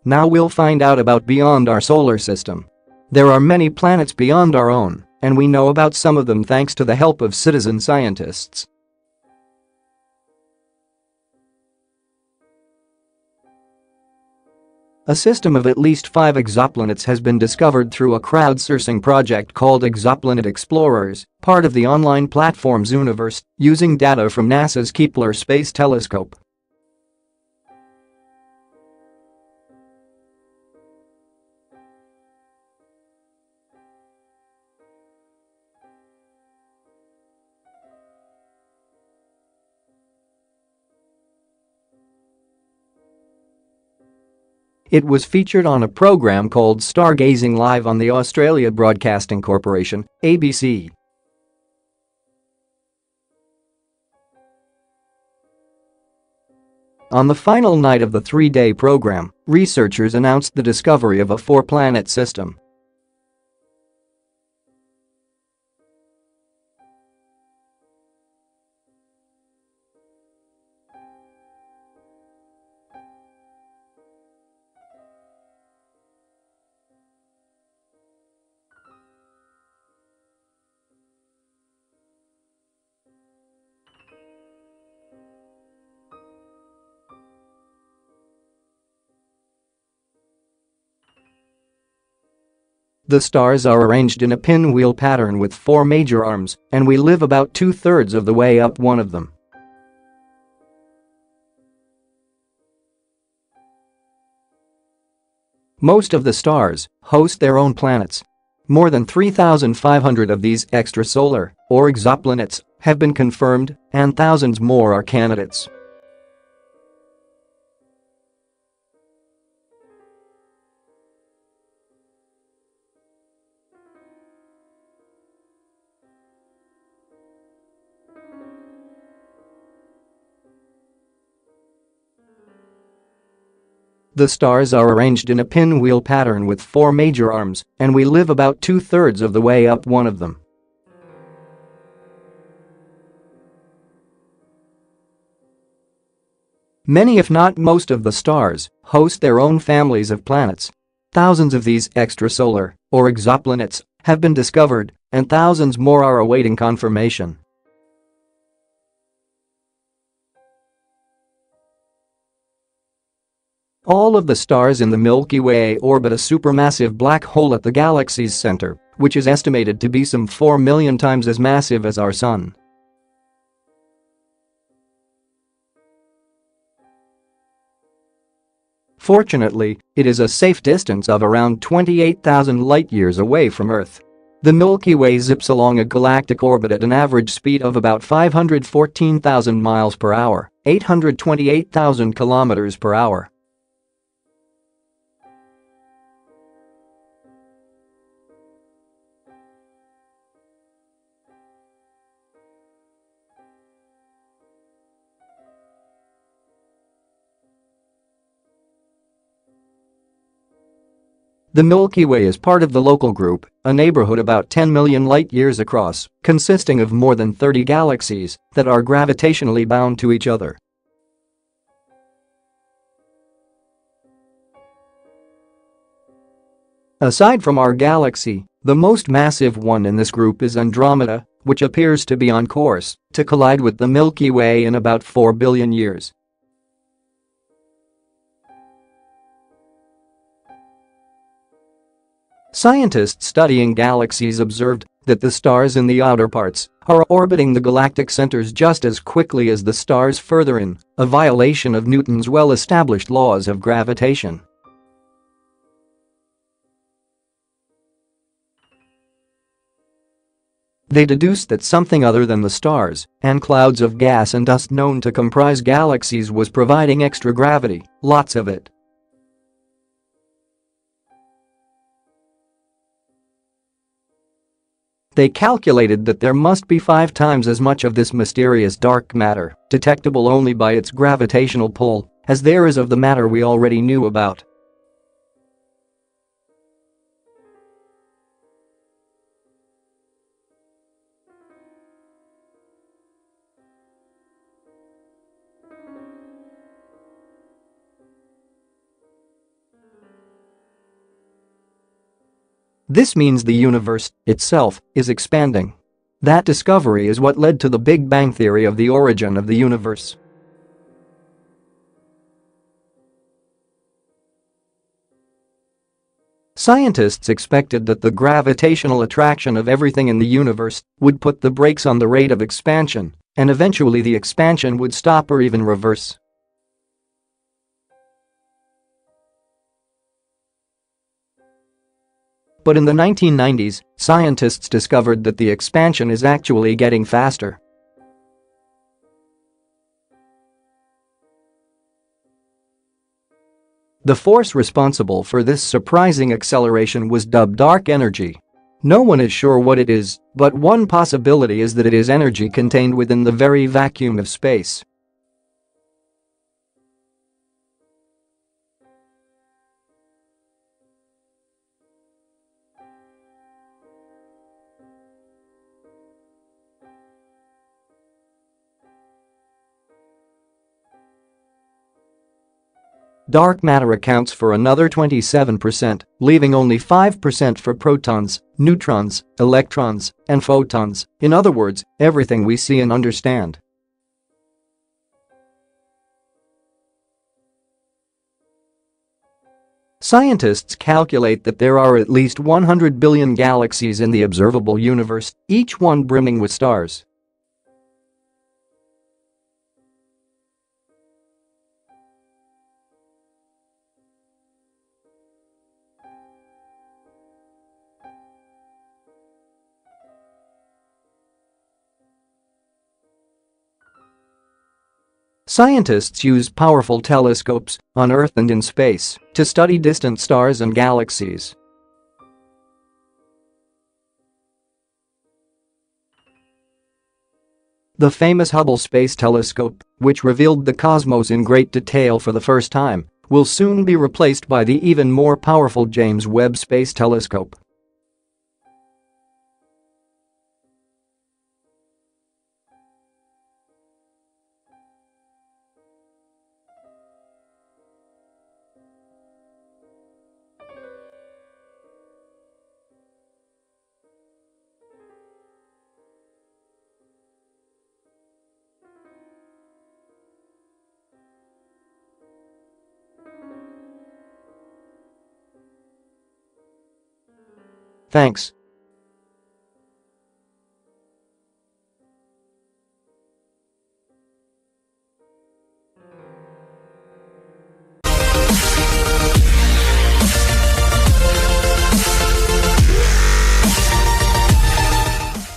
Now we'll find out about beyond our solar system. There are many planets beyond our own, and we know about some of them thanks to the help of citizen scientists. A system of at least 5 exoplanets has been discovered through a crowdsourcing project called Exoplanet Explorers, part of the online platform Zooniverse, using data from NASA's Kepler space telescope. It was featured on a program called Stargazing live on the Australia Broadcasting Corporation, ABC. On the final night of the 3-day program, researchers announced the discovery of a 4-planet system. The stars are arranged in a pinwheel pattern with 4 major arms, and we live about 2/3 of the way up one of them. Most of the stars host their own planets. More than 3,500 of these extrasolar, or exoplanets, have been confirmed, and thousands more are candidates. The stars are arranged in a pinwheel pattern with 4 major arms, and we live about 2/3 of the way up one of them. Many if not most of the stars host their own families of planets. Thousands of these extrasolar, or exoplanets, have been discovered, and thousands more are awaiting confirmation. All of the stars in the Milky Way orbit a supermassive black hole at the galaxy's center, which is estimated to be some 4 million times as massive as our Sun. Fortunately, it is a safe distance of around 28,000 light-years away from Earth. The Milky Way zips along a galactic orbit at an average speed of about 514,000 miles per hour, 828,000 kilometers per hour. The Milky Way is part of the Local Group, a neighborhood about 10 million light-years across, consisting of more than 30 galaxies that are gravitationally bound to each other. Aside from our galaxy, the most massive one in this group is Andromeda, which appears to be on course to collide with the Milky Way in about 4 billion years. Scientists studying galaxies observed that the stars in the outer parts are orbiting the galactic centers just as quickly as the stars further in, a violation of Newton's well-established laws of gravitation. They deduced that something other than the stars and clouds of gas and dust known to comprise galaxies was providing extra gravity, lots of it. They calculated that there must be 5 times as much of this mysterious dark matter, detectable only by its gravitational pull, as there is of the matter we already knew about. This means the universe itself is expanding. That discovery is what led to the Big Bang theory of the origin of the universe. Scientists expected that the gravitational attraction of everything in the universe would put the brakes on the rate of expansion, and eventually the expansion would stop or even reverse. But in the 1990s, scientists discovered that the expansion is actually getting faster. The force responsible for this surprising acceleration was dubbed dark energy. No one is sure what it is, but one possibility is that it is energy contained within the very vacuum of space. Dark matter accounts for another 27%, leaving only 5% for protons, neutrons, electrons, and photons, in other words, everything we see and understand. Scientists calculate that there are at least 100 billion galaxies in the observable universe, each one brimming with stars. Scientists use powerful telescopes, on Earth and in space, to study distant stars and galaxies. The famous Hubble Space Telescope, which revealed the cosmos in great detail for the first time, will soon be replaced by the even more powerful James Webb Space Telescope. Thanks.